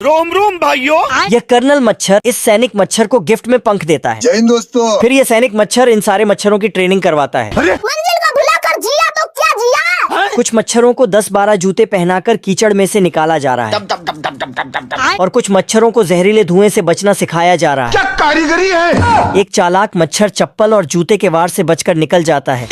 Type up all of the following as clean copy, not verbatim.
रोम रोम भाइयों। यह कर्नल मच्छर इस सैनिक मच्छर को गिफ्ट में पंख देता है। जय हिंद दोस्तों। फिर यह सैनिक मच्छर इन सारे मच्छरों की ट्रेनिंग करवाता है। मंजिल को भुलाकर जिया तो क्या जिया। कुछ मच्छरों को 10-12 जूते पहनाकर कीचड़ में से निकाला जा रहा है और कुछ मच्छरों को जहरीले धुएं से बचना सिखाया जा रहा है। क्या कारीगरी है। एक चालाक मच्छर चप्पल और जूते के वार से बचकर निकल जाता है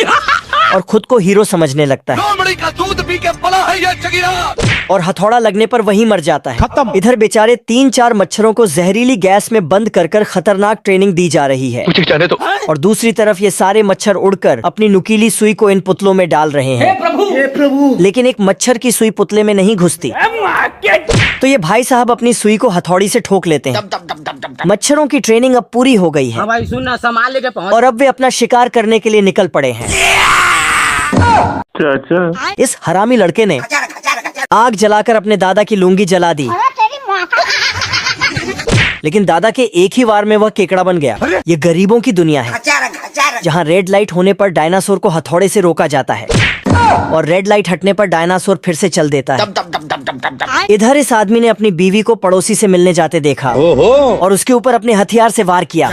और खुद को हीरो समझने लगता है लोमड़ी का दूध पी के पला है ये चगिरा। और हथौड़ा लगने पर वहीं मर जाता है। खत्म। इधर बेचारे 3-4 मच्छरों को जहरीली गैस में बंद कर खतरनाक ट्रेनिंग दी जा रही है। जाने तो। और दूसरी तरफ ये सारे मच्छर उड़कर अपनी नुकीली सुई को इन पुतलों में डाल रहे हैं। हे प्रभु। लेकिन एक मच्छर की सुई पुतले में नहीं घुसती, तो ये भाई साहब अपनी सुई को हथौड़ी से ठोक लेते हैं। मच्छरों की ट्रेनिंग अब पूरी हो गई है। हाँ भाई सुन ना, सामान लेके पहुंच। और अब वे अपना शिकार करने के लिए निकल पड़े हैं। चाचा। इस हरामी लड़के ने आग जलाकर अपने दादा की लुंगी जला दी, लेकिन दादा के एक ही वार में वह केकड़ा बन गया। ये गरीबों की दुनिया है, जहाँ रेड लाइट होने पर डायनासोर को हथौड़े से रोका जाता है और रेड लाइट हटने पर डायनासोर फिर से चल देता है। इधर इस आदमी ने अपनी बीवी को पड़ोसी से मिलने जाते देखा और उसके ऊपर अपने हथियार से वार किया,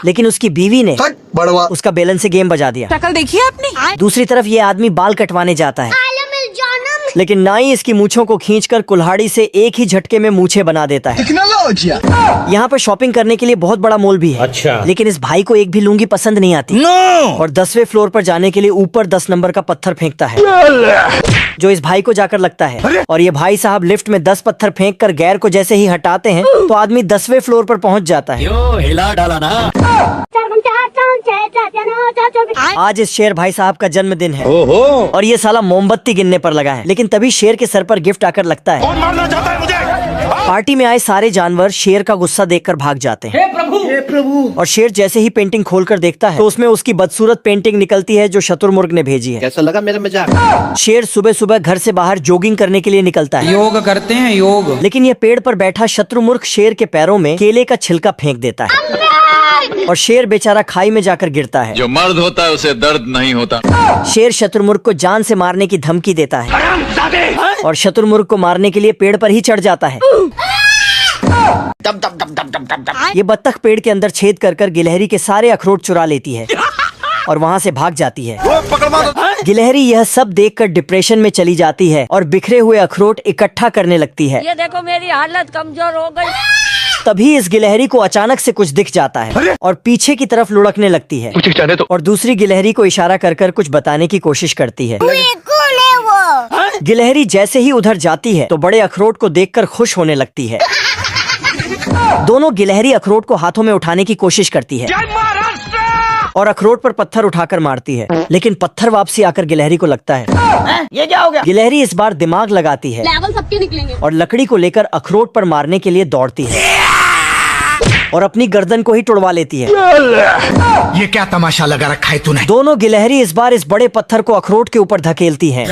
लेकिन उसकी बीवी ने उसका बेलन से गेम बजा दिया। शक्ल देखी है आपने? दूसरी तरफ ये आदमी बाल कटवाने जाता है, लेकिन नाई इसकी मूछों को खींचकर कुल्हाड़ी से एक ही झटके में मूछें बना देता है। यहाँ पर शॉपिंग करने के लिए बहुत बड़ा मॉल भी है। अच्छा। लेकिन इस भाई को एक भी लुंगी पसंद नहीं आती। और 10वें फ्लोर पर जाने के लिए ऊपर 10 नंबर का पत्थर फेंकता है, जो इस भाई को जाकर लगता है। और ये भाई साहब लिफ्ट में 10 पत्थर फेंक कर गैर को जैसे ही हटाते हैं तो आदमी 10वें फ्लोर पर पहुँच जाता है। हिला डाला ना। आज इस शेर भाई साहब का जन्मदिन है और ये साला मोमबत्ती गिनने पर लगा है। लेकिन तभी शेर के सर पर गिफ्ट आकर लगता है। कौन मारना चाहता है मुझे। पार्टी में आए सारे जानवर शेर का गुस्सा देखकर भाग जाते हैं। हे प्रभु। और शेर जैसे ही पेंटिंग खोलकर देखता है तो उसमें उसकी बदसूरत पेंटिंग निकलती है जो शुतुरमुर्ग ने भेजी है। कैसा लगा मेरा मजाक? शेर सुबह सुबह घर से बाहर जॉगिंग करने के लिए निकलता है। योग करते हैं योग। लेकिन ये पेड़ पर बैठा शत्रुमुर्ग शेर के पैरों में केले का छिलका फेंक देता है और शेर बेचारा खाई में जाकर गिरता है। जो मर्द होता है उसे दर्द नहीं होता। शेर शत्रुमुर्ग को जान से मारने की धमकी देता है और शत्रुमुर्ग को मारने के लिए पेड़ पर ही चढ़ जाता है। ये बत्तख पेड़ के अंदर छेद कर गिलहरी के सारे अखरोट चुरा लेती है और वहाँ से भाग जाती है। गिलहरी यह सब देखकर डिप्रेशन में चली जाती है और बिखरे हुए अखरोट इकट्ठा करने लगती है। ये देखो मेरी हालत कमजोर हो गई। तभी इस गिलहरी को अचानक से कुछ दिख जाता है और पीछे की तरफ लुढ़कने लगती है जाने तो। और दूसरी गिलहरी को इशारा कर कुछ बताने की कोशिश करती है। गिलहरी जैसे ही उधर जाती है तो बड़े अखरोट को देखकर खुश होने लगती है। दोनों गिलहरी अखरोट को हाथों में उठाने की कोशिश करती है और अखरोट पर पत्थर उठाकर मारती है, लेकिन पत्थर वापसी आकर गिलहरी को लगता है। ये क्या हो गया? गिलहरी इस बार दिमाग लगाती है लेवल सबके निकलेंगे। और लकड़ी को लेकर अखरोट पर मारने के लिए दौड़ती है और अपनी गर्दन को ही तुड़वा लेती है। ये क्या तमाशा लगा रखा है तूने। दोनों गिलहरी इस बार इस बड़े पत्थर को अखरोट के ऊपर धकेलती हैं,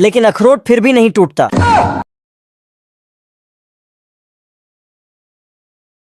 लेकिन अखरोट फिर भी नहीं टूटता।